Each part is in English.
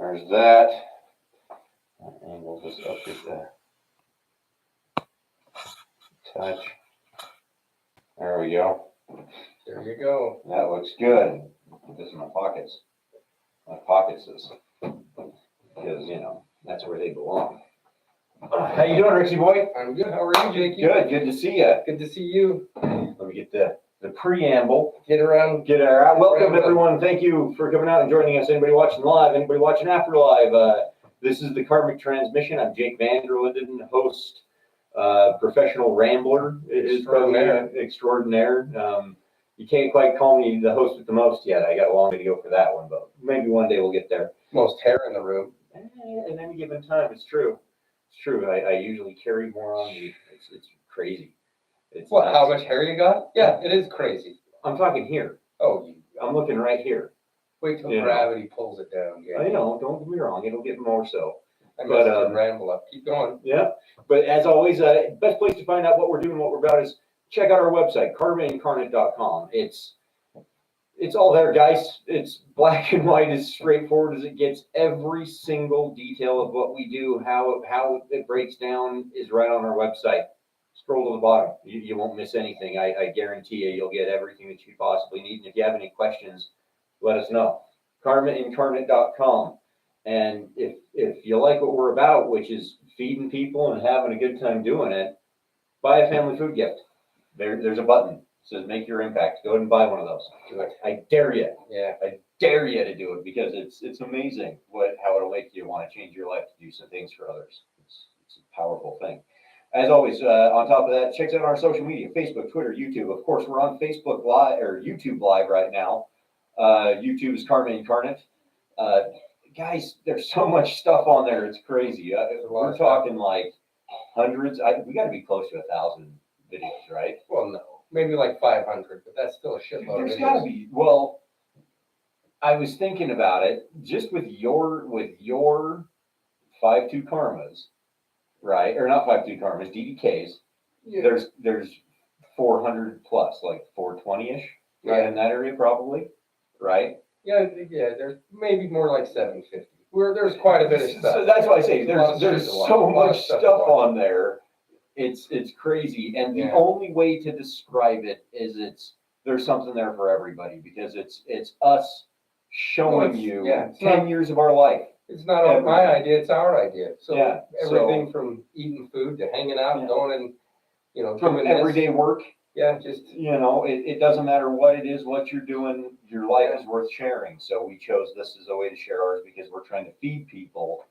There's that. And we'll just update the touch. There we go. There you go. That looks good. Put this in my pockets. My pockets is, because, you know, that's where they belong. How you doing, Rixie boy? I'm good. How are you, Jakey? Good. Good to see you. Good to see you. Let me get the preamble. Get around. Welcome, everyone. Thank you for coming out and joining us. Anybody watching live, anybody watching after live. This is the Karmic Transmission. I'm Jake Vanderlinden, host, professional rambler. Is probably extraordinaire. You can't quite call me the host with the most yet. I got a long way to go for that one, but maybe one day we'll get there. Most hair in the room. At any given time, it's true. It's true. I usually carry more on me. It's crazy. It's what? How much hair you got? Yeah, it is crazy. I'm talking here. Oh, I'm looking right here. Wait till gravity pulls it down. Yeah. I know. Don't get me wrong. It'll get more so. I messed your ramble up. Keep going. Yeah. But as always, best place to find out what we're doing, what we're about is check out our website, karmaincarnate.com. It's all there, guys. It's black and white, as straightforward as it gets. Every single detail of what we do, how it breaks down is right on our website. Scroll to the bottom. You won't miss anything. I guarantee you'll get everything that you possibly need. And if you have any questions, let us know. karmaincarnate.com. And if you like what we're about, which is feeding people and having a good time doing it, buy a family food gift. There's a button. Says make your impact. Go ahead and buy one of those. Do it. I dare you. Yeah. I dare you to do it because it's amazing how it'll make you want to change your life to do some things for others. It's a powerful thing. As always, on top of that, check out our social media, Facebook, Twitter, YouTube. Of course, we're on Facebook Live or YouTube Live right now. YouTube is Karma Incarnate. Guys, there's so much stuff on there. It's crazy. We're talking like hundreds. We got to be close to 1,000 videos, right? Well, no. Maybe like 500, but that's still a shitload. There's got to be. Well, I was thinking about it just with your 5-2 karmas, right? Or not 5-2 karmas, DDKs. Yeah. There's 400 plus, like 420-ish, right in that area probably, right? Yeah. There's maybe more like 750. There's quite a bit of stuff. So that's why I say there's so much stuff on there. It's crazy, and the only way to describe it is there's something there for everybody because it's us showing you 10 years of our life. It's not my idea; it's our idea. So everything from eating food to hanging out, going and from everyday work. Yeah, just it doesn't matter what it is, what you're doing. Your life is worth sharing. So we chose this as a way to share ours because we're trying to feed people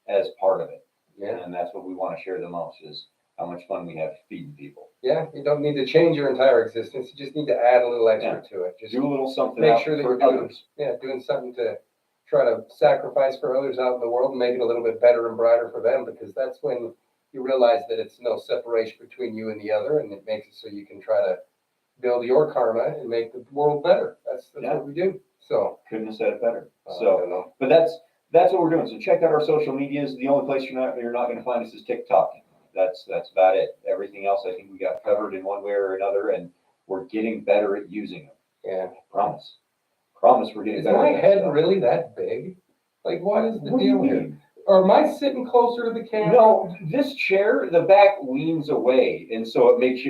as part of it. Yeah, and that's what we want to share the most is how much fun we have feeding people. Yeah, you don't need to change your entire existence. You just need to add a little extra to it. Just do a little something. Make sure that you're doing something to try to sacrifice for others out in the world and make it a little bit better and brighter for them, because that's when you realize that it's no separation between you and the other, and it makes it so you can try to build your karma and make the world better. That's what we do. So couldn't have said it better. But that's what we're doing. So check out our social medias. The only place you're not going to find us is TikTok. That's about it. Everything else, I think we got covered in one way or another, and we're getting better at using them. Yeah, promise we're getting better. Is my head really that big? Like, what is the deal here? Or am I sitting closer to the camera? No, this chair, the back leans away, and so it makes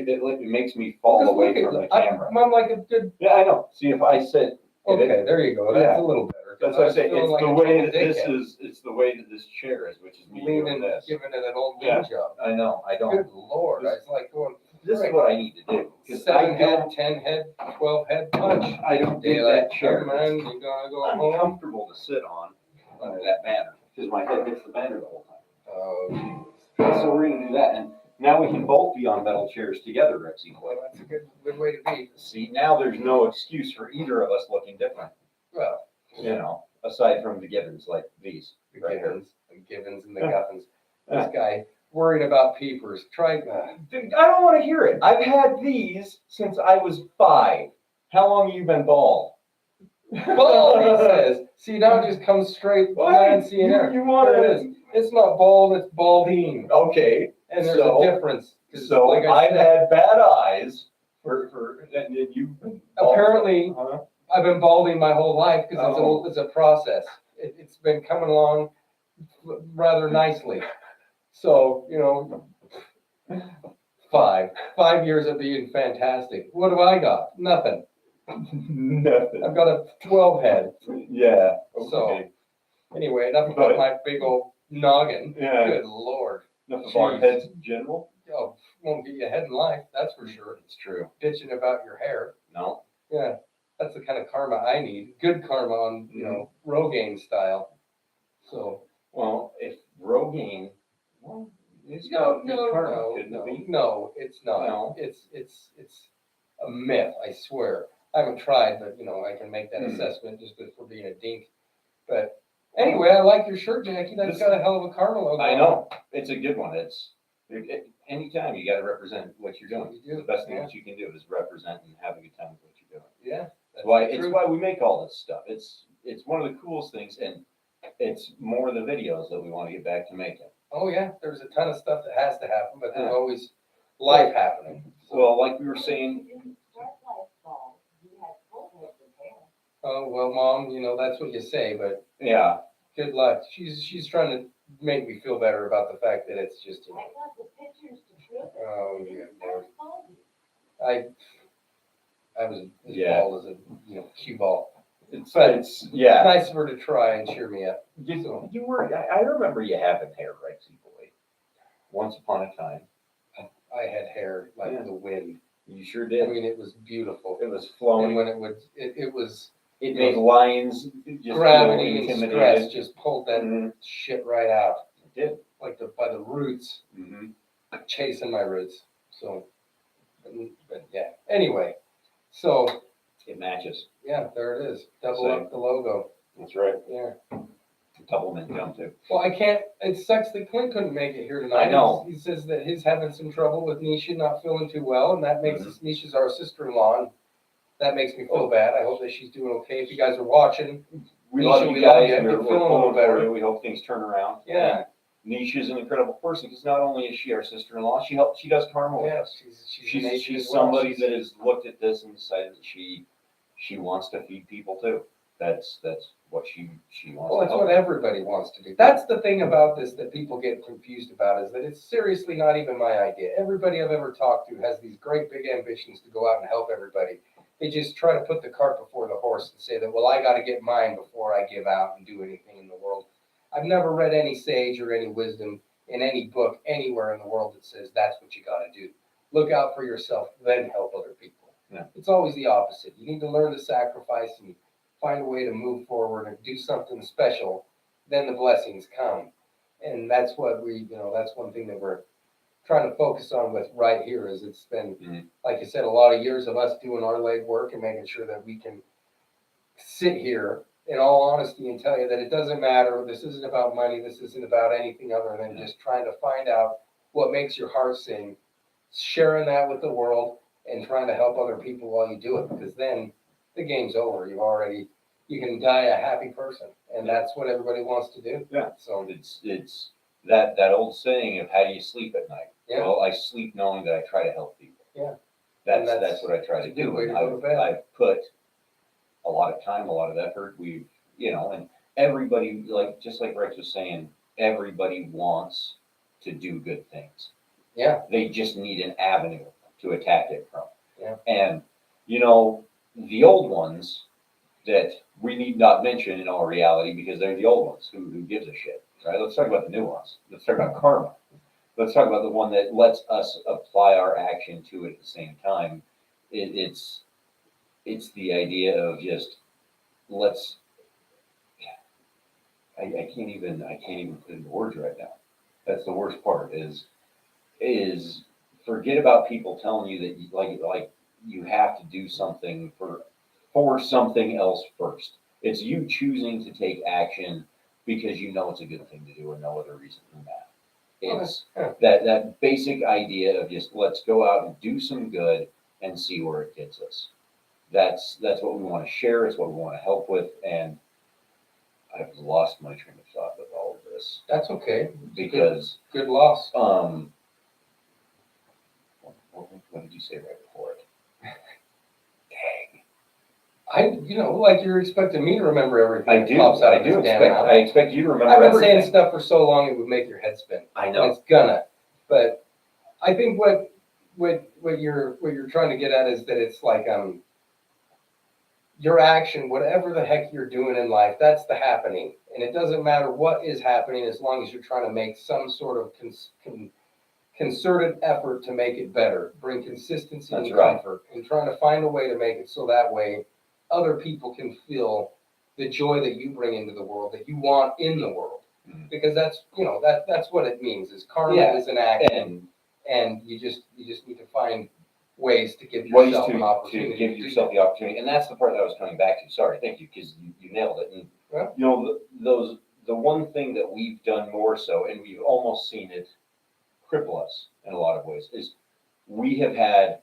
me fall away from the camera. I'm like a good. Yeah, I know. See, if I sit. Okay, there you go. That's a little better. That's what I say. It's the way that this is. It's the way that this chair is, which is me doing this. Giving it an old man job. I know. I don't. Good Lord! It's like going. This is what I need to do. 7 head, 10 head, 12 head punch. I don't do that chair. Man, you gotta go I'm home. comfortable to sit on under that banner because my head hits the banner the whole time. Oh. So we're gonna do that, and now we can both be on metal chairs together, Rexy. Well, that's a good way to be. See, now there's no excuse for either of us looking different. Well, aside from the givens like these. The givens and the guffins. This guy worried about peepers. Dude, I don't want to hear it. I've had these since I was 5. How long have you been bald? Bald, he says. See, now it just comes straight. Nancy in there. You want it? It's not bald, it's balding. Okay. And there's a difference. So like I've had bad eyes and you've been apparently I've been balding my whole life because it's a process. it's been coming along rather nicely. So, you know, 5 years of being fantastic. What do I got? Nothing. Nothing. I've got a 12 head. Yeah. So Okay. anyway, enough about my big old noggin. Yeah. Good Lord. Enough of our heads in general. Oh, won't get you ahead in life, that's for sure. It's true. Bitching about your hair. No. Yeah, that's the kind of karma I need. Good karma on, you know, Rogaine style. So, Well, if Rogaine, well, it's got good karma, couldn't it be? no, it's not. No. It's a myth, I swear. I haven't tried, but you know, I can make that assessment just for being a dink. But anyway, I like your shirt, Jackie. That's got a hell of a karma logo. I know. It's a good one. Anytime you got to represent what you're doing. You do. The best thing that you can do is represent and have a good time with what you're doing. Yeah. It's why we make all this stuff. It's one of the coolest things, and it's more the videos that we want to get back to making. Oh yeah, there's a ton of stuff that has to happen, but there's always life happening. So, well, like we were saying. Oh well, Mom, you know that's what you say, but Yeah. good luck. She's trying to make me feel better about the fact that it's just. You know, oh yeah, Lord. I was as bald as a cue ball. It's It's yeah. nice of her to try and cheer me up. You were. I remember you having hair, right, Boy? Once upon a time. I had hair like the wind. You sure did. I mean, it was beautiful. It was flowing. And when it would, it was. It made lions just gravity and stress just pulled that shit right out. It did. Like by the roots, chasing my roots. So, but yeah. Anyway, so it matches. Yeah, there it is. Double up the logo. That's right. Yeah. Double mint jump too. Well, I can't. It sucks that Clint couldn't make it here tonight. I know. He says that he's having some trouble with Nisha not feeling too well, and that makes us. Nisha's our sister-in-law. And that makes me feel bad. I hope that she's doing okay. If you guys are watching, we love you guys. We're feeling a little better. We hope things turn around. Yeah. Nisha's an incredible person because not only is she our sister-in-law, she does karma with us. She's somebody that has looked at this and decided that she wants to feed people too. That's what she wants. Well, that's what everybody wants to do. That's the thing about this that people get confused about is that it's seriously not even my idea. Everybody I've ever talked to has these great big ambitions to go out and help everybody. They just try to put the cart before the horse and say that, well, I got to get mine before I give out and do anything in the world. I've never read any sage or any wisdom in any book anywhere in the world that says that's what you got to do. Look out for yourself, then help other people. Yeah. It's always the opposite. You need to learn to sacrifice and find a way to move forward and do something special. Then the blessings come. And that's what that's one thing that we're trying to focus on with right here is it's been, like I said, a lot of years of us doing our leg work and making sure that we can sit here in all honesty and tell you that it doesn't matter. This isn't about money. This isn't about anything other than just trying to find out what makes your heart sing, sharing that with the world and trying to help other people while you do it, because then the game's over. You can die a happy person, and that's what everybody wants to do. Yeah. So it's that old saying of how do you sleep at night? Yeah. Well, I sleep knowing that I try to help people. Yeah. That's what I try to do. Way to go to bed. I've put a lot of time, a lot of effort. And everybody, just like Rex was saying, everybody wants to do good things. Yeah. They just need an avenue to attack it from. Yeah. And the old ones that we need not mention in all reality because they're the old ones. Who gives a shit, right? Let's talk about the new ones. Let's talk about karma. Let's talk about the one that lets us apply our action to it at the same time. It's the idea of just let's. I can't even put into words right now. That's the worst part. Is forget about people telling you that like you have to do something for something else first. It's you choosing to take action because you know it's a good thing to do and no other reason than that. It's that basic idea of just let's go out and do some good and see where it gets us. That's what we want to share. It's what we want to help with. And I've lost my train of thought with all of this. That's okay. Because good loss. What did you say right before it? like you're expecting me to remember everything that pops out of this damn mouth. I expect you to remember I've been everything. saying stuff for so long it would make your head spin. I know. And it's gonna. But I think what you're trying to get at is that it's like your action, whatever the heck you're doing in life, that's the happening. And it doesn't matter what is happening as long as you're trying to make some sort of concerted effort to make it better, bring consistency and comfort, and trying to find a way to make it so that way other people can feel the joy that you bring into the world, that you want in the world. Mm-hmm. Because that's what it means, is karma is an action, and you just need to find ways to give yourself an opportunity. To give yourself the opportunity. And that's the part that I was coming back to. Sorry, thank you, because you nailed it. And the one thing that we've done more so, and we've almost seen it cripple us in a lot of ways, is we have had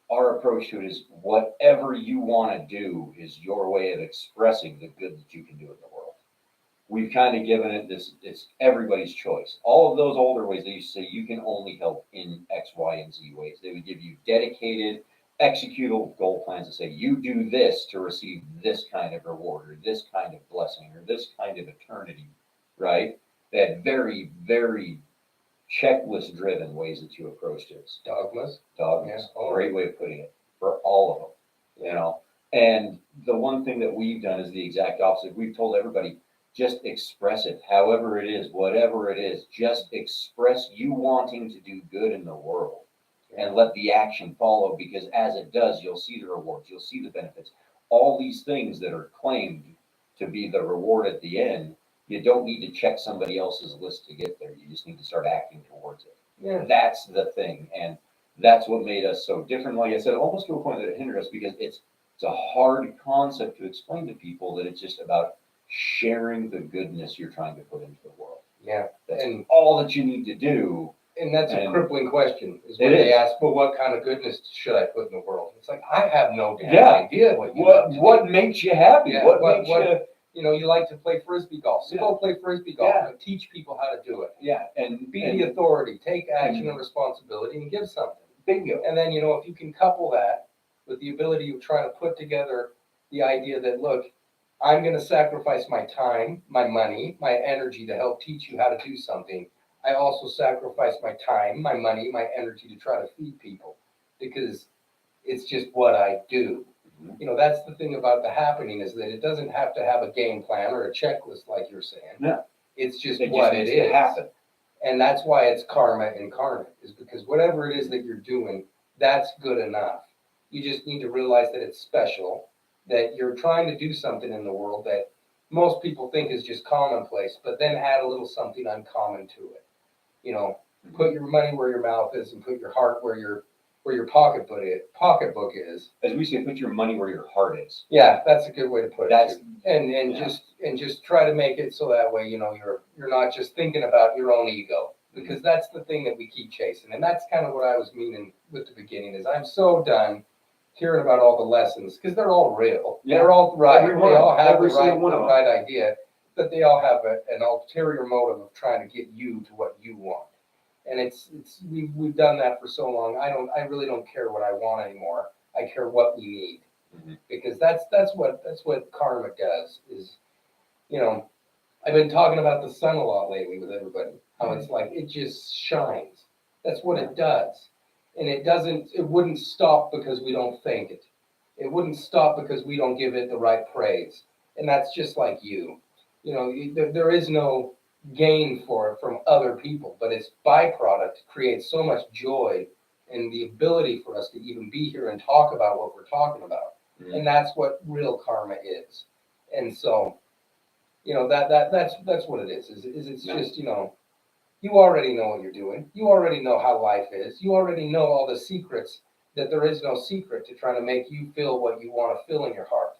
our approach to it is whatever you want to do is your way of expressing the good that you can do in the world. We've kind of given it this, it's everybody's choice. All of those older ways, they used to say you can only help in X, Y, and Z ways. They would give you dedicated, executable goal plans and say, you do this to receive this kind of reward, or this kind of blessing, or this kind of eternity, right? They had very, very checklist driven ways that you approached it. Dogmas. Yeah. Great way of putting it for all of them, And the one thing that we've done is the exact opposite. We've told everybody, just express it, however it is, whatever it is, just express you wanting to do good in the world and let the action follow, because as it does, you'll see the rewards, you'll see the benefits. All these things that are claimed to be the reward at the end, you don't need to check somebody else's list to get there. You just need to start acting towards it. Yeah. That's the thing. And that's what made us so different. Like I said, almost to a point that it hindered us, because it's a hard concept to explain to people, that it's just about sharing the goodness you're trying to put into the world. Yeah. That's all that you need to do. And that's a crippling question, is when they ask, well, what kind of goodness should I put in the world? It's like, I have no damn idea what makes you happy. Yeah. What makes you... you like to play Frisbee golf. So go play Frisbee golf. And teach people how to do it. Yeah. And be the authority. Take action and responsibility and give something. Bingo. And then, if you can couple that with the ability of trying to put together the idea that, look, I'm going to sacrifice my time, my money, my energy to help teach you how to do something. I also sacrifice my time, my money, my energy to try to feed people, because it's just what I do. That's the thing about the happening, is that it doesn't have to have a game plan or a checklist like you're saying. No. It's just what it is. Happen. And that's why it's karma incarnate, is because whatever it is that you're doing, that's good enough. You just need to realize that it's special, that you're trying to do something in the world that most people think is just commonplace, but then add a little something uncommon to it. Put your money where your mouth is, and put your heart where your pocketbook is. As we say, put your money where your heart is. Yeah, that's a good way to put it. Just try to make it so that way, you're not just thinking about your own ego, because that's the thing that we keep chasing. And that's kind of what I was meaning with the beginning, is I'm so done hearing about all the lessons, because they're all real. Yeah. They're all right. They all have the right idea, but they all have an ulterior motive of trying to get you to what you want. And we've done that for so long. I really don't care what I want anymore. I care what we need, because that's what karma does. Is I've been talking about the sun a lot lately with everybody. How it's like it just shines. That's what it does. And it wouldn't stop because we don't thank it. It wouldn't stop because we don't give it the right praise. And that's just like you. There is no gain for it from other people, but its byproduct creates so much joy and the ability for us to even be here and talk about what we're talking about. Mm-hmm. And that's what real karma is. And so, that's what it is it's just, you already know what you're doing. You already know how life is. You already know all the secrets, that there is no secret to trying to make you feel what you want to feel in your heart.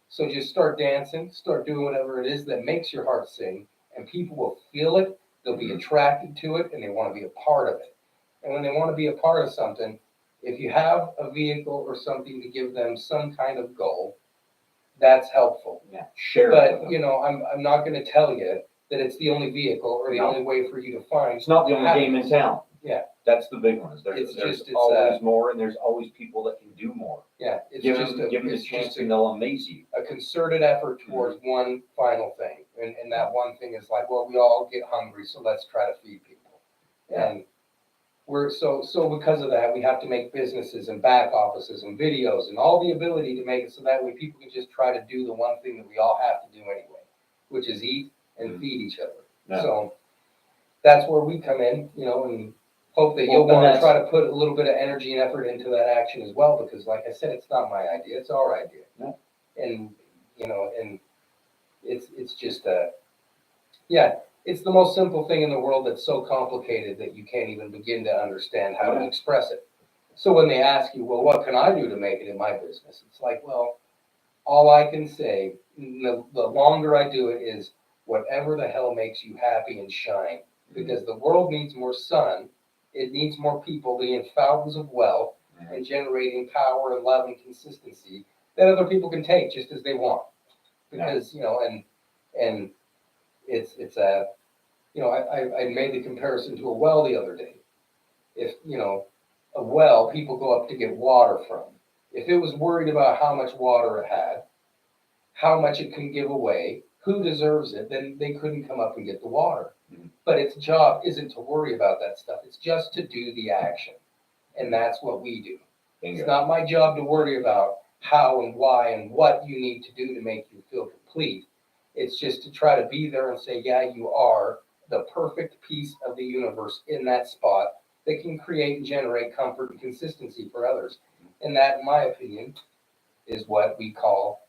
So just start dancing, start doing whatever it is that makes your heart sing, and people will feel it. They'll be attracted to it, and they want to be a part of it. And when they want to be a part of something, if you have a vehicle or something to give them some kind of goal, that's helpful. Yeah, share it with them. I'm not going to tell you that it's the only vehicle or the only way for you to find. It's not the only game in town. Yeah. That's the big one. Is It's there's just- it's, always more, and there's always people that can do more. Yeah, it's Give just them, a, give them the it's chance, just and they'll amaze you. a concerted effort towards one final thing. And that one thing is like, well, we all get hungry, so let's try to feed people. Yeah. And we're so because of that, we have to make businesses and back offices and videos and all the ability to make it so that way people can just try to do the one thing that we all have to do anyway, which is eat and feed each other. Yeah. So that's where we come in, and hope that Well, you'll and want to that's- try to put a little bit of energy and effort into that action as well, because like I said, it's not my idea, it's our idea. Yeah. And, and it's just it's the most simple thing in the world that's so complicated that you can't even begin to understand how to Yeah. express it. So when they ask you, well, what can I do to make it in my business? It's like, well, all I can say, the longer I do it, is whatever the hell makes you happy and shine. Because the world needs more sun. It needs more people being fountains of wealth and generating power and love and consistency that other people can take just as they want. Because, and it's I made the comparison to a well the other day. If, a well, people go up to get water from. If it was worried about how much water it had, how much it can give away, who deserves it, then they couldn't come up and get the water. But its job isn't to worry about that stuff. It's just to do the action. And that's what we do. Bingo. It's not my job to worry about how and why and what you need to do to make you feel complete. It's just to try to be there and say, yeah, you are the perfect piece of the universe in that spot that can create and generate comfort and consistency for others. And that, in my opinion, is what we call,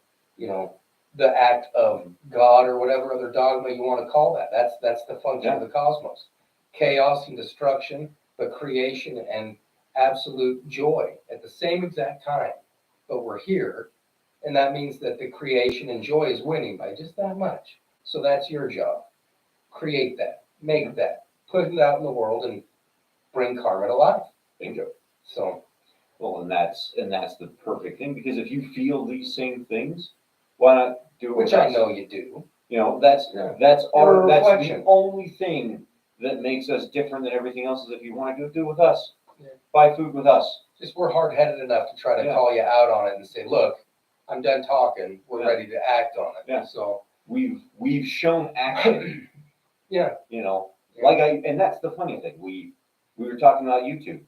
the act of God or whatever other dogma you want to call that. That's the function of the cosmos. Chaos and destruction, but creation and absolute joy at the same exact time. But we're here, and that means that the creation and joy is winning by just that much. So that's your job. Create that, make that, put it out in the world, and bring karma to life. Bingo. So, Well, and that's the perfect thing, because if you feel these same things, why not do it? which with I us? know you do. That's Yeah. that's You're a that's the reflection. only thing that makes us different than everything else. Is if you want to do it with us, Yeah. buy food with us. Just we're hard-headed enough to try to Yeah. call you out on it and say, look, I'm done talking. We're Yeah. ready to act on it. Yeah. So, We've shown action. yeah. And that's the funny thing. We were talking about YouTube.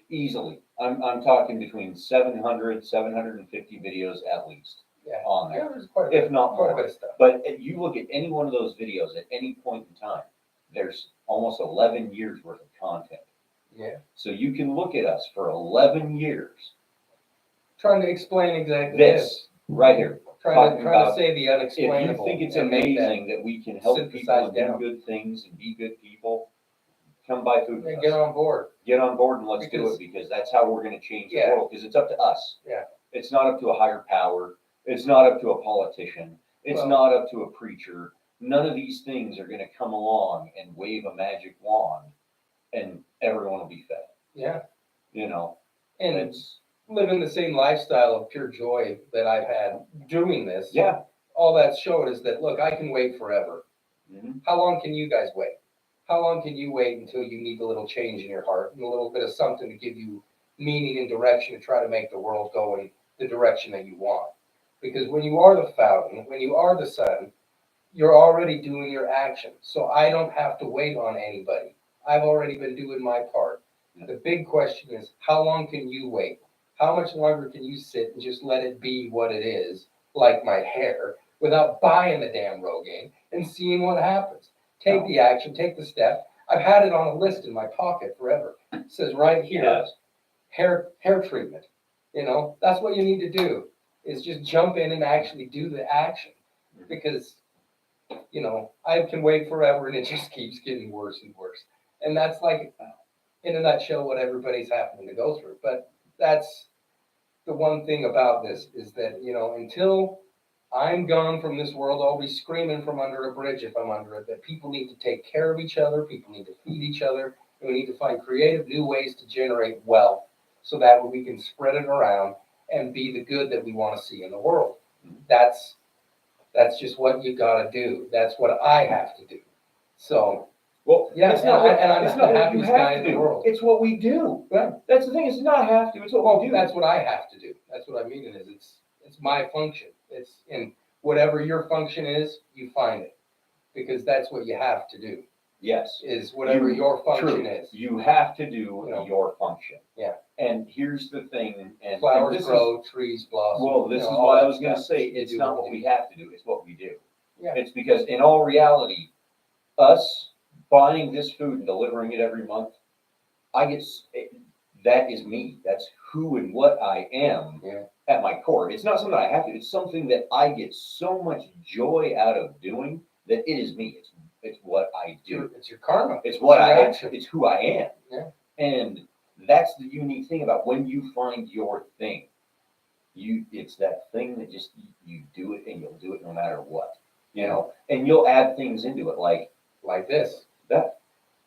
Easily, I'm talking between 700, 750 videos at least Yeah. on there, There's quite a bit, if not quite a more. bit of stuff. But if you look at any one of those videos at any point in time, there's almost 11 years worth of content. Yeah. So you can look at us for 11 years. Trying to explain exactly This right here. Trying to about say the If unexplainable. you think it's and make that- amazing that we can help people synthesize and do down. good things and be good people, come buy food with Yeah, us. get on board. Get on board and let's do Because- it, because that's how we're going to change the Yeah. world, because it's up to us. Yeah. It's not up to a higher power. It's not up to a politician. It's Well- not up to a preacher. None of these things are going to come along and wave a magic wand and everyone will be fed. Yeah. And It's, living the same lifestyle of pure joy that I've had doing this. yeah. All that's showed is that, look, I can wait forever. Mhm. How long can you guys wait? How long can you wait until you need a little change in your heart and a little bit of something to give you meaning and direction to try to make the world go in the direction that you want? Because when you are the fountain, when you are the sun, you're already doing your action. So I don't have to wait on anybody. I've already been doing my part. The big question is, how long can you wait? How much longer can you sit and just let it be what it is, like my hair, without buying the damn Rogaine and seeing what happens? Take the action, take the step. I've had it on a list in my pocket forever. It says right here, Yes. hair treatment. That's what you need to do, is just jump in and actually do the action. Because, I can wait forever and it just keeps getting worse and worse. And that's like, in a nutshell, what everybody's having to go through. But that's the one thing about this, is that, until I'm gone from this world, I'll be screaming from under a bridge if I'm under it, that people need to take care of each other, people need to feed each other, and we need to find creative new ways to generate wealth so that we can spread it around and be the good that we want to see in the world. That's just what you got to do. That's what I have to do. So Well, Yeah, it's not what, and I'm it's the not what you happiest have guy to in the do. world. It's what we do. Yeah. That's the thing. It's not have to. It's what Well, we do. that's what I have to do. That's what I mean. It's my function. It's in whatever your function is, you find it, because that's what you have to do. Yes. Is whatever your function is. You have to do You know. your function. Yeah. And here's the thing. And Flowers this grow, trees blossom. Well, this is all why I that was going to stuff. say You it's do not what what you we have to do. It's what we do. Yeah. It's because in all reality, us buying this food and delivering it every month, that is me. That's who and what I am Yeah. at my core. It's not something I have to. It's something that I get so much joy out of doing that it is me. It's what I do. It's your karma. It's what your I am. action. It's who I am. Yeah. And that's the unique thing about when you find your thing. It's that thing that just you do it and you'll do it no matter what. You know, and you'll add things into it Like this. that.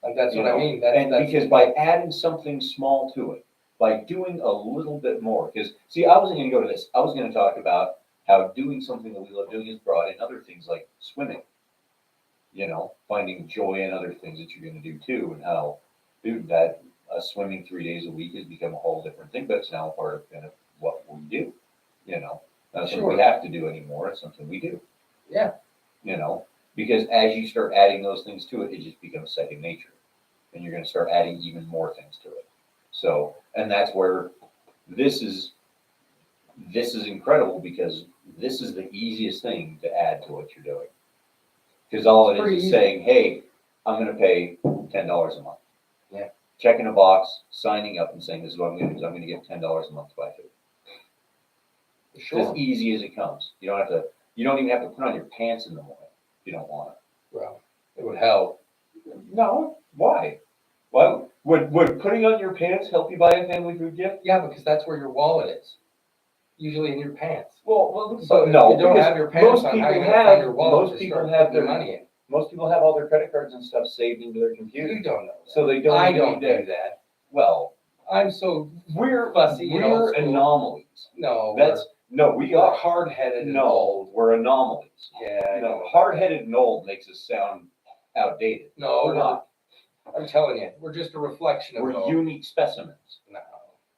Like that's You what I know, mean. And That's because by adding something small to it, by doing a little bit more, because see, I wasn't going to go to this. I was going to talk about how doing something that we love doing is brought in other things like swimming. You know, finding joy in other things that you're going to do too, and how, dude, that swimming 3 days a week has become a whole different thing, but it's now part of kind of what we do. You know, not something we have to do anymore. It's something we do. Yeah. You know, because as you start adding those things to it, it just becomes second nature, and you're going to start adding even more things to it. So, and that's where this is incredible, because this is the easiest thing to add to what you're doing. Because all it is saying, hey, I'm going to pay $10 a month. Yeah. Checking a box, signing up, and saying this is what I'm going to do. I'm going to get $10 a month to buy food. Sure. It's as easy as it comes. You don't have to. You don't even have to put on your pants in the morning if you don't want it. Well, it would help. No. Why? Why would putting on your pants help you buy a family food gift? Yeah, because that's where your wallet is. Usually in your pants. Well, so no. If you don't have your pants on, how are you going to find your wallet? Most people have their money in. Most people have all their credit cards and stuff saved into their computer. You don't know that. So they don't. I don't do that. Well, I'm so we're fussy. We're anomalies. No, we are hard-headed. No, old. we're anomalies. Yeah. No, hard-headed and old makes us sound outdated. No, we're not. I'm telling you, we're just a reflection of it all. We're unique specimens. No.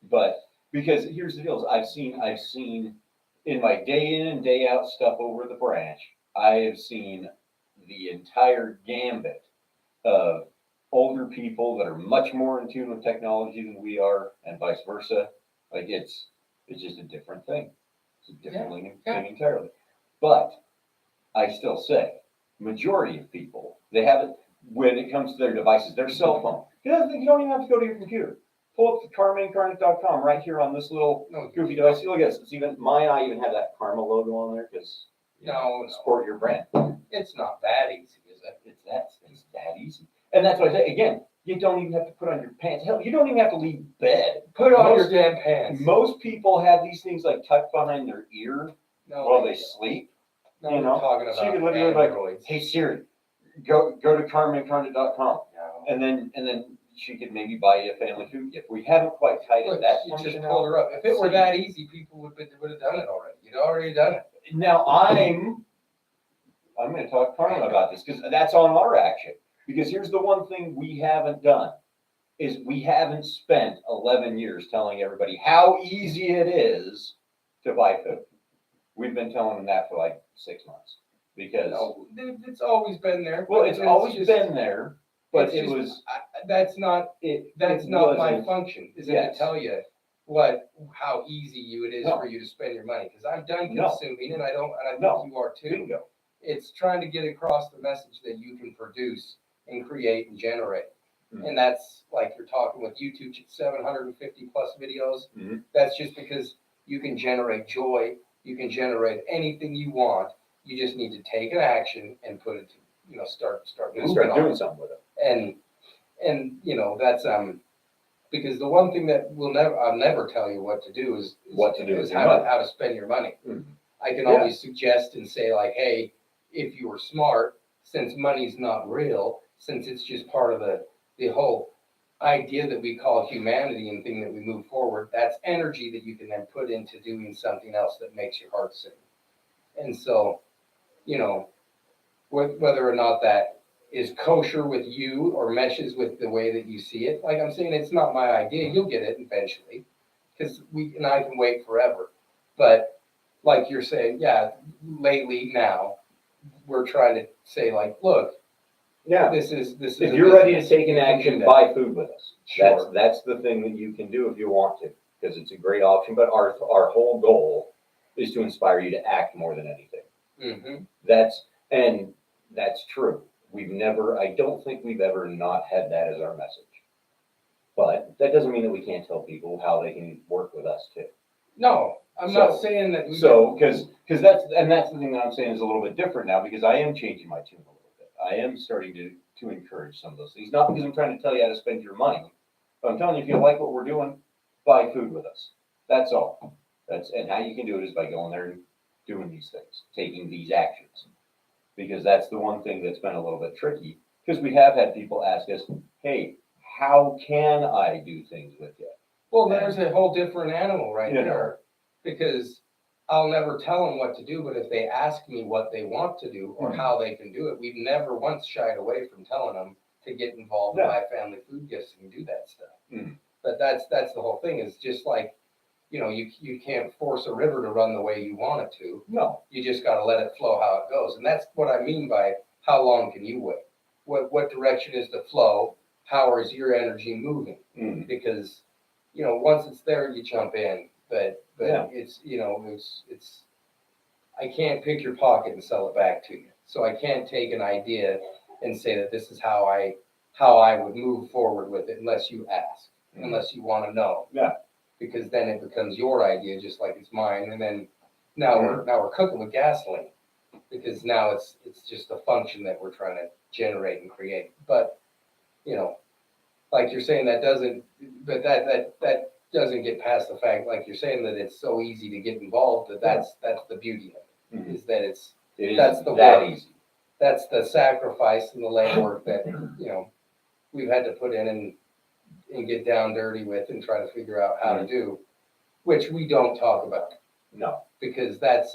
But because here's the deal: I've seen in my day in and day out stuff over at the branch, I have seen the entire gambit of older people that are much more in tune with technology than we are, and vice versa. Like it's just a different thing. It's a different thing entirely. But I still say, majority of people, they have it when it comes to their devices, their cell phone. You don't even have to go to your computer. Pull up the karmaincarnate.com right here on this little goofy device. Look at this. It's even mine. I even have that Karma logo on there because support your brand. It's not that easy, is it? It's that easy. And that's why I say again, you don't even have to put on your pants. Hell, you don't even have to leave bed. Put on your damn pants. Most people have these things like tucked behind their ear while they sleep. No, you know, talking about so you can literally like, hey Siri, go to karmic.com, and then she could maybe buy you a family food gift. We haven't quite tightened that. You just pulled her up. If it were that easy, people would have done it already. You'd already done it. Now I'm going to talk to Karma about this because that's on our action. Because here's the one thing we haven't done is we haven't spent 11 years telling everybody how easy it is to buy food. We've been telling them that for like 6 months because it's always been there. Well, it's always been there, but that's not my function. Is it to tell you how easy it is for you to spend your money? Because I'm done consuming, and I think you are too. Bingo. It's trying to get across the message that you can produce and create and generate. And that's like you're talking with YouTube, 750 plus videos. Mm-hmm. That's just because you can generate joy. You can generate anything you want. You just need to take an action and put it to, start doing something with it. And that's because the one thing that I'll never tell you what to do is how to spend your money. Mm-hmm. I can always suggest and say like, hey, if you were smart, since money's not real, since it's just part of the whole idea that we call humanity and thing that we move forward, that's energy that you can then put into doing something else that makes your heart sing. And so, whether or not that is kosher with you or meshes with the way that you see it. Like I'm saying, it's not my idea. You'll get it eventually because I can wait forever. But like you're saying, yeah, lately now we're trying to say like, look, Yeah. this is If you're ready to business. take an You can action, do that. buy food with us. Sure. That's the thing that you can do if you want to, because it's a great option. But our whole goal is to inspire you to act more than anything. Mm-hmm. That's true. I don't think we've ever not had that as our message. But that doesn't mean that we can't tell people how they can work with us too. No, I'm not saying that. Because that's the thing that I'm saying is a little bit different now, because I am changing my tune a little bit. I am starting to encourage some of those things, not because I'm trying to tell you how to spend your money, but I'm telling you, if you like what we're doing, buy food with us. That's all. And how you can do it is by going there and doing these things, taking these actions, because that's the one thing that's been a little bit tricky. Because we have had people ask us, "Hey, how can I do things with you?" Well, there's a whole different animal right You know. there, because I'll never tell them what to do, but if they ask me what they want to do or how they can do it, we've never once shied away from telling them to get involved and buy family food gifts and do that stuff. Mhm. But that's the whole thing, is just like, you can't force a river to run the way you want it to. No. You just got to let it flow how it goes. And that's what I mean by how long can you wait? What direction is the flow? How is your energy moving? Mhm. Because, once it's there, you jump in. But Yeah. it's I can't pick your pocket and sell it back to you. So I can't take an idea and say that this is how I would move forward with it unless you ask, Mhm. unless you want to know. Yeah. Because then it becomes your idea just like it's mine, and then now we're cooking with gasoline, because now it's just a function that we're trying to generate and create. But like you're saying, that doesn't get past the fact, like you're saying, that it's so easy to get involved. That's the beauty of it, Mhm. is that That's the that work. easy. That's the sacrifice and the legwork that we've had to put in and get down dirty with and try to figure out how to do, which we don't talk about. No. Because that's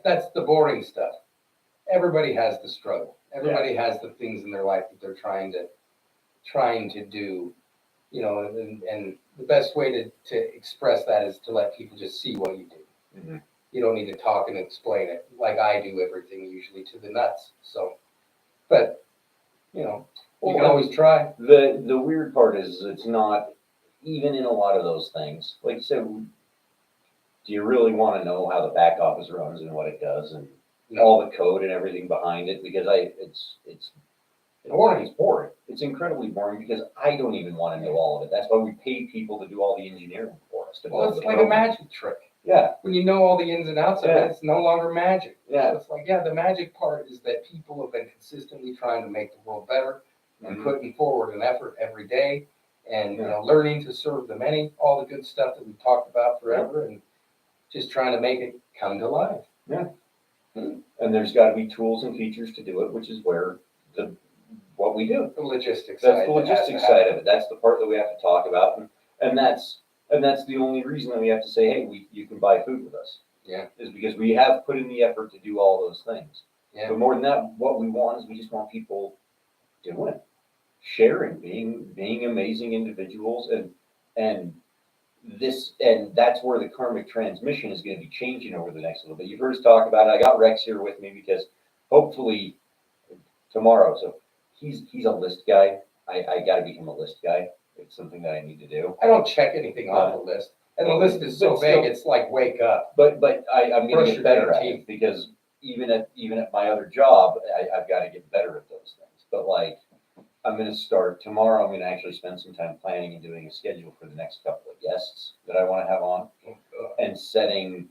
that's the boring stuff. Everybody has the struggle. Everybody has the things in their life that they're trying to do. And the best way to express that is to let people just see what you do. Mhm. You don't need to talk and explain it like I do everything usually to the nuts. So, but you can always try. The weird part is it's not, even in a lot of those things. Like you said, do you really want to know how the back office runs and what it does and all the code and everything behind it? Because it's Boring. It's boring. It's incredibly boring, because I don't even want to know all of it. That's why we pay people to do all the engineering for us. Well, it's like a magic trick. Yeah. When you know all the ins and outs of it, it's no longer magic. Yeah. So it's like, the magic part is that people have been consistently trying to make the world better and putting forward an effort every day, and learning to serve the many, all the good stuff that we've talked about forever, and just trying to make it come to life. Yeah. And there's got to be tools and features to do it, which is where what we do. The logistics That's side. the logistics side of it. That's the part that we have to talk about, and that's the only reason that we have to say, hey, you can buy food with us. Yeah. Is because we have put in the effort to do all those things. Yeah. But more than that, what we want is we just want people doing it, sharing, being amazing individuals, and that's where the karmic transmission is going to be changing over the next little bit. You've heard us talk about it. I got Rex here with me because hopefully tomorrow. So he's a list guy. I got to become a list guy. It's something that I need to do. I don't check anything off the list, and the list is so big. It's like wake up. But I'm going to get better at it, because even at my other job, I've got to get better at those things. But like, I'm going to start tomorrow. I'm going to actually spend some time planning and doing a schedule for the next couple of guests that I want to have on, and setting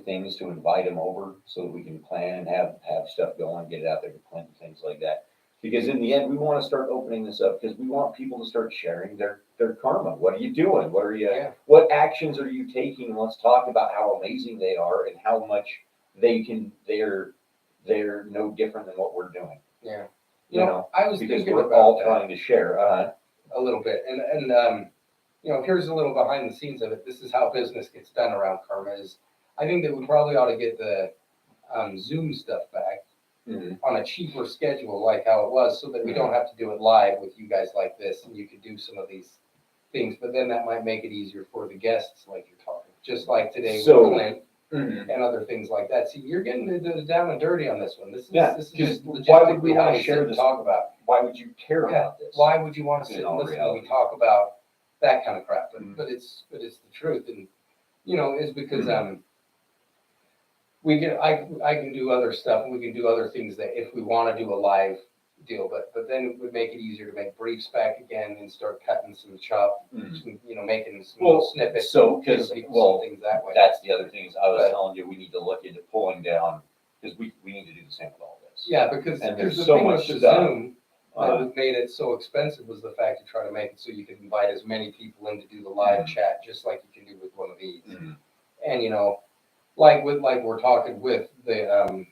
things to invite them over so that we can plan and have stuff going, get it out there to Clint and things like that. Because in the end, we want to start opening this up, because we want people to start sharing their karma. What are you doing? What actions are you taking? And let's talk about how amazing they are and how much they're no different than what we're doing. Yeah. I was because we're all trying to share a little bit, and here's a little behind the scenes of it. This is how business gets done around karma. Is I think that we probably ought to get the Zoom stuff back, on a cheaper schedule like how it was, so that we don't have to do it live with you guys like this, and you could do some of these things, but then that might make it easier for the guests like you're talking, just like today So- with Clint and other things like that. See, you're getting the down and dirty on this one. This is just why would we logistically how want we to share sit this? and talk about. Why would you care Yeah, about this? why would you want to In sit all and listen when reality. we talk about that kind of crap? Mhm. But it's the truth, and is because we can I can do other stuff, and we can do other things that if we want to do a live deal, but then it would make it easier to make briefs back again and start cutting some making some little snippets. So, giving because, people well, some things that way. that's the other thing is I was But- telling you, we need to look into pulling down, because we need to do the same with all this. Yeah, because And there's there's the so thing much with the stuff. Zoom that made it so expensive was the fact to try to make it so you could invite as many people in to do the live chat, just like you can do with one of these. Mhm. And like we're talking with the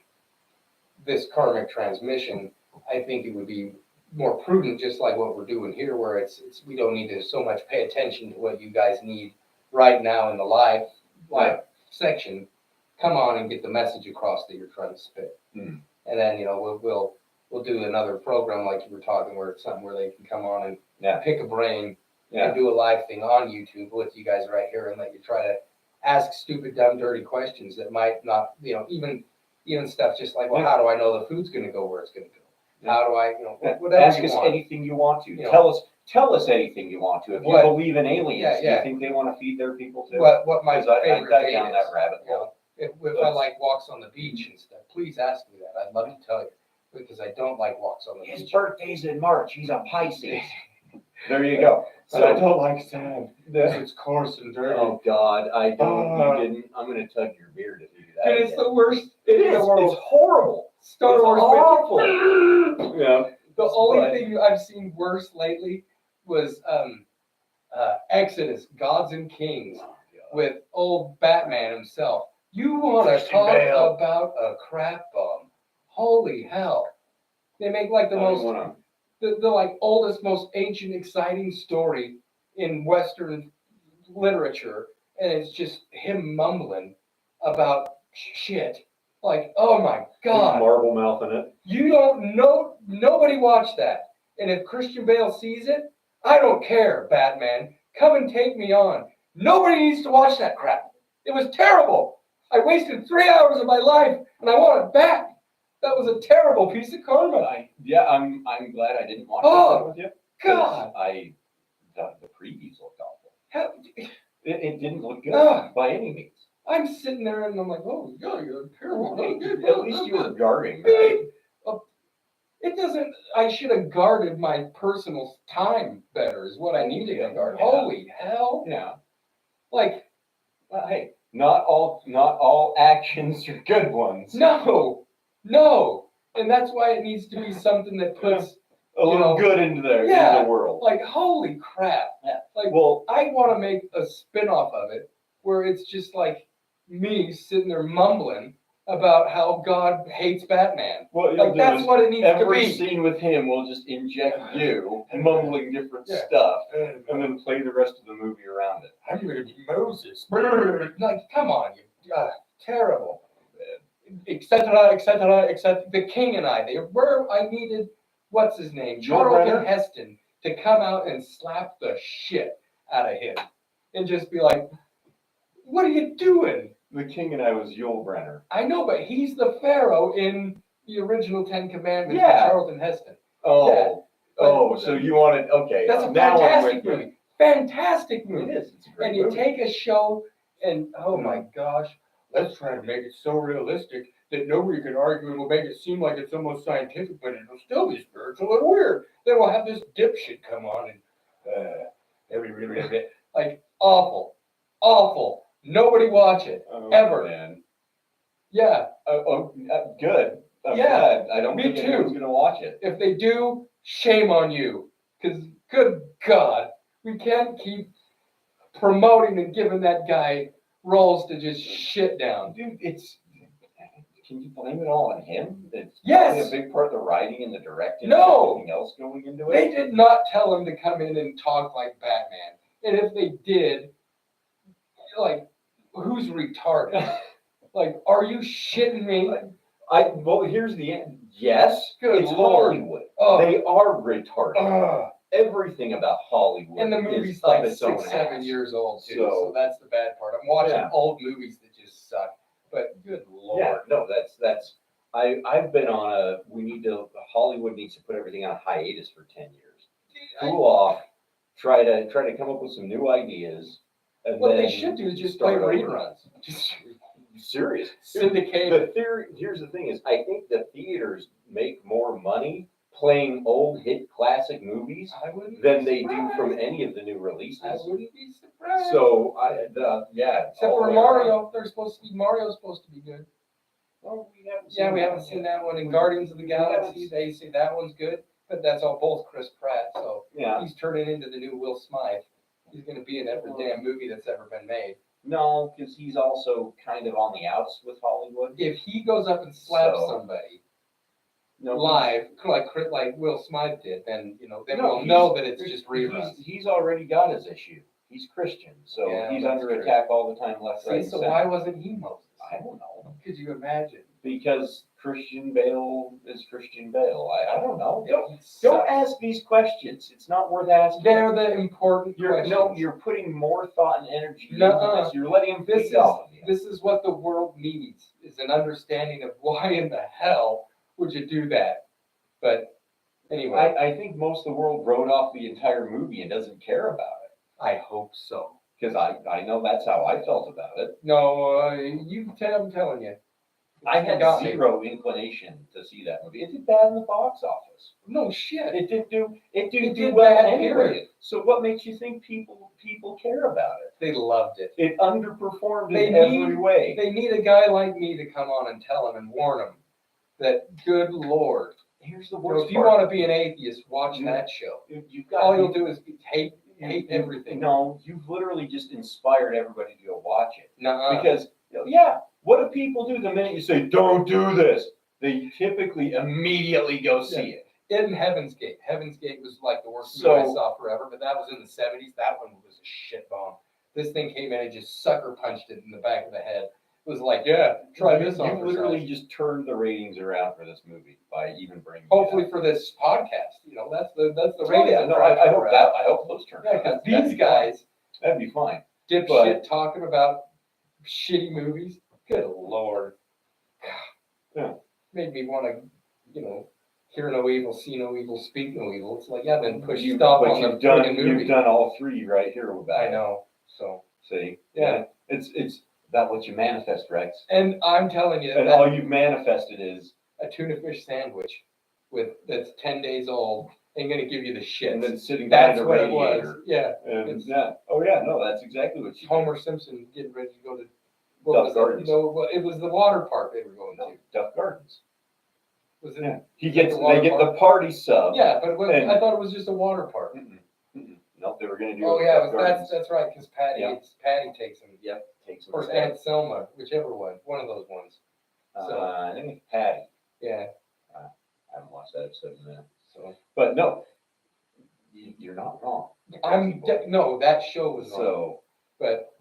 this karmic transmission, I think it would be more prudent, just like what we're doing here, where it's we don't need to so much pay attention to what you guys need right now in the live section. Come on and get the message across that you're trying to spit, Mhm. and then we'll do another program like you were talking, where it's something where they can come on and Yeah. pick a brain Yeah. and do a live thing on YouTube with you guys right here, and let you try to ask stupid, dumb, dirty questions that might not, even stuff just like, well, how do I know the food's going to go where it's going to go? How do I, whatever Ask you us want. anything you want to. You know. Tell us anything you want to. If you What- believe in aliens, do Yeah. you think they want to feed their people too? What my 'Cause I favorite dive date down is. that rabbit hole. If I like walks on the beach and stuff, please ask me that. I'd love to tell you, because I don't like walks on the His beach. birthday's in March. He's a Pisces. There you go. But I don't like sand, because it's coarse and dirty. Oh God, I don't. Uh, You didn't. I'm gonna tug your beard if you do that. And it's again. the worst It in is. the world. It's horrible. Star It's Wars. awful. Yeah. The only But- thing I've seen worse lately was Exodus, Gods and Kings, with old Batman himself. You want to Christian talk Bale. about a crap bomb? Holy hell! They make like the I don't most, wanna- the like oldest, most ancient, exciting story in Western literature, and it's just him mumbling about shit. Like, oh my God! Marble mouth in it. You don't know, nobody watched that. And if Christian Bale sees it, I don't care, Batman. Come and take me on. Nobody needs to watch that crap. It was terrible. I wasted 3 hours of my life and I want it back. That was a terrible piece of karma. I'm glad I didn't watch Oh, that with you. 'Cause God. The previews looked awful. How- It didn't look good Ugh. by any means. I'm sitting there and I'm like, oh, yeah, you're terrible. Hey, at least you were guarding, right? It doesn't, I should have guarded my personal time better, is what I needed to guard. Yeah. Holy hell. Yeah. Like, Hey, not all actions are good ones. no. And that's why it needs to be something that puts, A little know, good into the world. like, holy crap. Yeah. Like, Well, I want to make a spin-off of it where it's just like me sitting there mumbling about how God hates Batman. what you'll Like, do that's is what it needs to every be. scene with him will just inject you mumbling different Yeah. stuff, and then play the rest of the movie around it. I'm going to be Moses. Like, come on, you terrible. Etc., etc., etc. The King and I, I needed, what's his name? Joel Charlton Brenner? Heston to come out and slap the shit out of him and just be like, what are you doing? The King and I was Yul Brenner. I know, but he's the Pharaoh in the original Ten Commandments Yeah. with Charlton Heston. Oh, Yeah. So you wanted That's a now I'm fantastic with you. movie. Fantastic movie. It is. It's a great And you movie. take a show and, oh my gosh, let's try to make it so realistic that nobody can argue and we'll make it seem like it's almost scientific, but it'll still be spiritual and weird. Then we'll have this dipshit come on and like awful. Nobody watch it. Oh, ever. Man. Yeah, Good. I'm Yeah, glad. I don't me think too. anyone's gonna watch it. if they do, shame on you. Because good God, we can't keep promoting and giving that guy roles to just shit down. Dude, can you blame it all on him? It's Yes. probably a big part of the writing and the directing. No. And everything else going into They it. did not tell him to come in and talk like Batman. And if they did, like, who's retarded? Like, are you shitting me? Well, here's the end. Yes, Good it's Lord. Hollywood. Oh. They are retarded. Ugh. Everything about Hollywood And the is movie's up like its own 6-7 ass. years old too, So- so that's the bad part. I'm watching Yeah. old movies that just suck. But good Lord. Yeah, no, that's. I've been on a. Hollywood needs to put everything on a hiatus for 10 years. Cool off. Try to come up with some new ideas. And What then they should do is just play start over. reruns. Just Serious. syndicate. The theory. Here's the thing: is I think the theaters make more money playing old hit classic movies I wouldn't than be they do surprised. from any of the new releases. I wouldn't be surprised. So yeah. Except all for the way Mario, Mario's supposed to be good. Well, we haven't Yeah, we that haven't yet. seen that one. In We- Guardians of the we haven't Galaxy, seen- they say that one's good, but that's all both Chris Pratt, so Yeah. he's turning into the new Will Smith. He's gonna be in every damn movie that's ever been made. No, because he's also kind of on the outs with Hollywood. If he goes up and slaps So- somebody No, live, like Will Smith did, then then No, we'll know he's- that it's just reruns. He's already got his issue. He's Christian, so Yeah, he's that's under true. attack all the time, left, right, See, and so center. why wasn't he Moses? I don't know. Could you imagine? Because Christian Bale is Christian Bale. I don't know. Yeah, Don't he don't sucks. ask these questions. It's not worth asking. They're the important You're questions. you're putting more thought and energy Nuh-uh. into this. You're letting him This feed is off of you. this is what the world needs, is an understanding of why in the hell would you do that. But anyway, I think most of the world wrote off the entire movie and doesn't care about it. I hope so. Because I know that's how I felt about it. No, I'm telling you. I had got me. zero inclination to see that movie. It did bad in the box office. No shit. It didn't do It do did well bad, anyway. period. So what makes you think people care about it? They loved it. It underperformed They in need- every way. They need a guy like me to come on and tell them and warn them that, good Lord, Here's the if worst you part. want to be an atheist, watch You- that show. You've got All you'll do is hate you- everything. No, you've literally just inspired everybody to go watch it. Nuh-uh. Because yeah, what do people do the minute you say don't do this? They typically immediately go see it. In Heaven's Gate. Heaven's Gate was like the worst So- movie I saw forever, but that was in the 70s. That one was a shit bomb. This thing came in and just sucker punched it in the back of the head. It was like, yeah, try this on You for literally size. just turned the ratings around for this movie by even bringing. Hopefully it up. for this podcast, that's the Oh, rating. yeah, no, I hope that. I hope those turn. Yeah, out. because That'd these be fine. guys, That'd be fine. dipshit talking about shitty movies. Good Lord. Yeah. Made me want to, hear no evil, see no evil, speak no evil. It's like, yeah, then push You- stop but on the you've done friggin' movie. you've done all three right here with that. I know. So, See? Yeah. It's about what you manifest, Rex. and I'm telling you And that all you've manifested is a tuna fish sandwich that's 10 days old ain't gonna give you the shit. and then sitting That's behind a what it was. radiator. Yeah. And It's- yeah. Oh yeah, no, that's exactly what you Homer Simpson getting ready to go to Duff Gardens. No, well, it was the water park they were going No, to. Duff Gardens. Was it? Yeah. He Is that gets the water they get park? the party sub. Yeah, but And- I thought it was just a water park. Mm-mm, mm-mm. Nope, they were gonna do Oh it with yeah, Duff that's Gardens. right, because Patty Yeah. Patty takes him. Yep, takes them. Or there. Aunt Selma, whichever one of those ones. I think it's Patty. Yeah. I haven't watched that episode in a minute. So But no, you're not wrong. no, that show was wrong. So But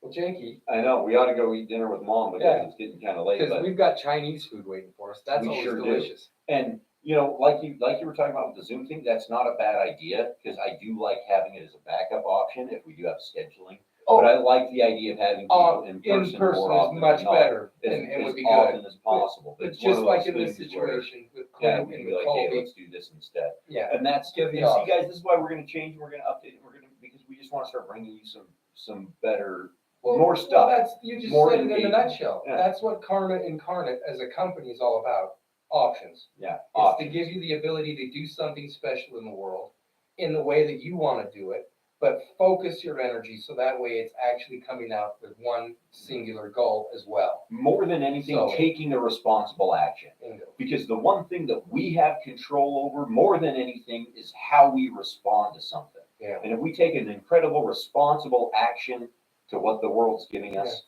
well, Jakey, I know we ought to go eat dinner with mom because Yeah. it's getting kind of late. because But we've got Chinese food waiting for us. That's We always sure do. delicious. and like you were talking about with the Zoom thing, that's not a bad idea because I do like having it as a backup option if we do have scheduling. But I like the idea of having people in person, more is often much than not, better, as, and it as would be often good. as possible. But It's it's one just of like those in this things where, situation with yeah, Clint we'd and be like, Colby. hey, let's do this instead. Yeah. And that's Give the see, option. guys, this is why we're going to change. We're going to update. Because we just want to start bringing you some better, more stuff. That's you just more said it in a engagement. nutshell. Yeah. That's what Karma Incarnate as a company is all about. Options. Yeah, It's options. to give you the ability to do something special in the world in the way that you want to do it, but focus your energy so that way it's actually coming out with one singular goal as well. More than anything, So- taking a responsible action. Bingo. Because the one thing that we have control over more than anything is how we respond to something. Yeah. And if we take an incredible responsible action to what the world's giving us,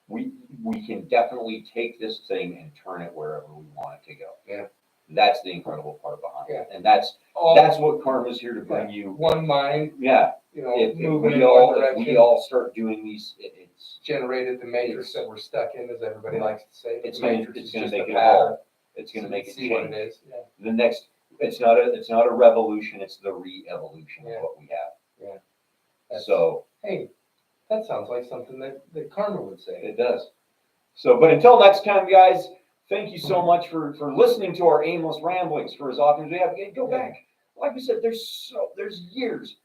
we can definitely take this thing and turn it wherever we want it to go. Yeah. That's the incredible part behind Yeah. it. And that's All what Karma's here to bring you. one mind, Yeah. if If moving we in all one direction. if we all start doing these, it's generated the matrix that we're stuck in, as everybody likes to say. It's The gonna, matrix it's is gonna just a make it pattern. evolve. It's gonna So make you it see what it change. is. Yeah. The next, it's not a revolution, it's the re-evolution Yeah. of what we have. Yeah. That's- So Hey, that sounds like something that Karma would say. it does. So, but until next time, guys, thank you so much for listening to our aimless ramblings for as often as we have. Go back. Like we said, there's years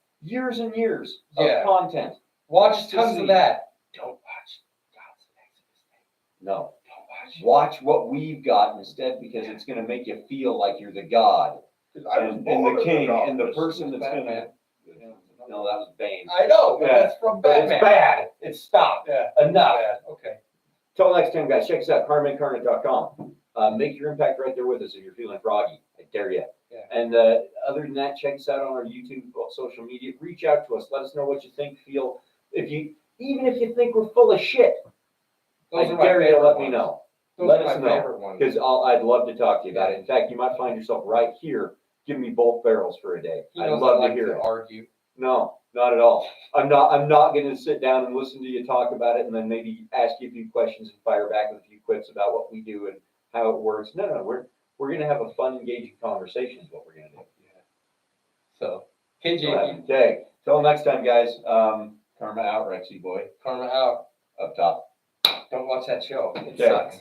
and years of Yeah. content. Watch to tons see. of that. Don't watch God's Exodus thing. No. Don't watch. Watch what we've got instead, because it's going to make you feel like you're the god and the king and the person that's going to. No, that was Bane. I know, but Yeah. that's from But it's Batman. bad. It's stopped. Yeah. Enough. Bad. Okay. Till next time, guys, check us out, karmaincarnate.com. Make your impact right there with us if you're feeling froggy. I dare you. Yeah. And other than that, check us out on our YouTube, social media. Reach out to us. Let us know what you think, feel. Even if you think we're full of shit, Those I are my dare you to favorite let me ones. know. Those Let are us my know. favorite ones. Because I'd love to talk to you about it. In fact, you might find yourself right here giving me both barrels for a day. He I'd knows love I like to hear it. argue. No, not at all. I'm not going to sit down and listen to you talk about it and then maybe ask you a few questions and fire back with a few quips about what we do and how it works. No, we're going to have a fun, engaging conversation is what we're going to do. Yeah. So, KJ, Okay. Till next time, guys. Karma out, Rexy boy. Karma out. Up top. Don't watch that show. It Okay. sucks.